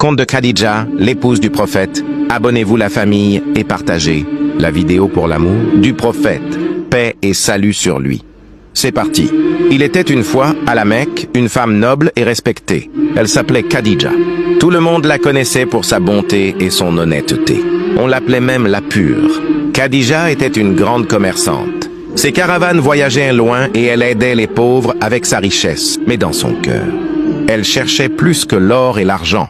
Conte de Khadija, l'épouse du prophète. Abonnez-vous la famille et partagez la vidéo pour l'amour du prophète. Paix et salut sur lui. C'est parti. Il était une fois, à la Mecque, une femme noble et respectée. Elle s'appelait Khadija. Tout le monde la connaissait pour sa bonté et son honnêteté. On l'appelait même la pure. Khadija était une grande commerçante. Ses caravanes voyageaient loin et elle aidait les pauvres avec sa richesse, mais dans son cœur. Elle cherchait plus que l'or et l'argent.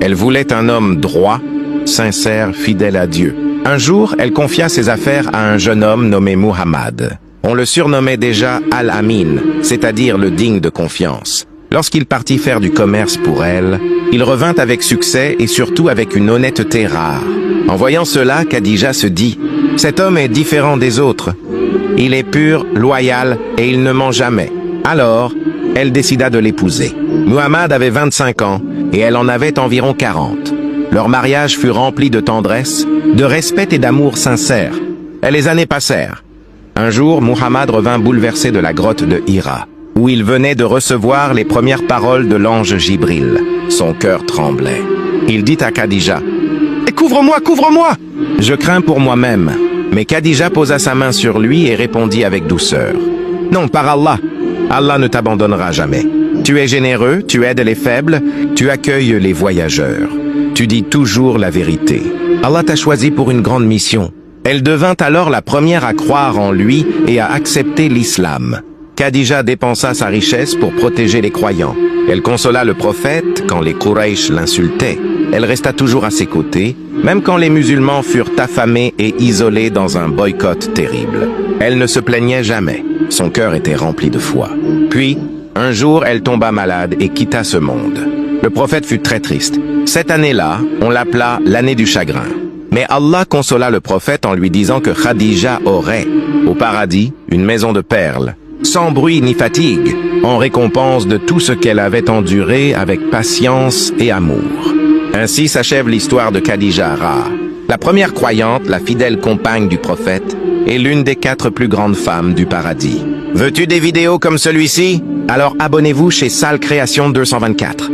Elle voulait un homme droit, sincère, fidèle à Dieu. Un jour, elle confia ses affaires à un jeune homme nommé Muhammad. On le surnommait déjà Al-Amin, c'est-à-dire le digne de confiance. Lorsqu'il partit faire du commerce pour elle, il revint avec succès et surtout avec une honnêteté rare. En voyant cela, Khadija se dit « Cet homme est différent des autres. Il est pur, loyal et il ne ment jamais. » Alors, elle décida de l'épouser. Muhammad avait 25 ans et elle en avait environ 40. Leur mariage fut rempli de tendresse, de respect et d'amour sincère. Et les années passèrent. Un jour, Muhammad revint bouleversé de la grotte de Hira, où il venait de recevoir les premières paroles de l'ange Jibril. Son cœur tremblait. Il dit à Khadija, « Couvre-moi, couvre-moi !» « Je crains pour moi-même. » Mais Khadija posa sa main sur lui et répondit avec douceur, « Non, par Allah, Allah ne t'abandonnera jamais. Tu es généreux, tu aides les faibles, tu accueilles les voyageurs. Tu dis toujours la vérité. Allah t'a choisi pour une grande mission. » Elle devint alors la première à croire en lui et à accepter l'islam. Khadija dépensa sa richesse pour protéger les croyants. Elle consola le prophète quand les Quraysh l'insultaient. Elle resta toujours à ses côtés, même quand les musulmans furent affamés et isolés dans un boycott terrible. Elle ne se plaignait jamais. Son cœur était rempli de foi. Puis, un jour, elle tomba malade et quitta ce monde. Le prophète fut très triste. Cette année-là, on l'appela l'année du chagrin. Mais Allah consola le prophète en lui disant que Khadija aurait, au paradis, une maison de perles, sans bruit ni fatigue, en récompense de tout ce qu'elle avait enduré avec patience et amour. Ainsi s'achève l'histoire de Khadija Ra, la première croyante, la fidèle compagne du prophète, et l'une des 4 plus grandes femmes du paradis. Veux-tu des vidéos comme celui-ci? Alors abonnez-vous chez Sal Création 224.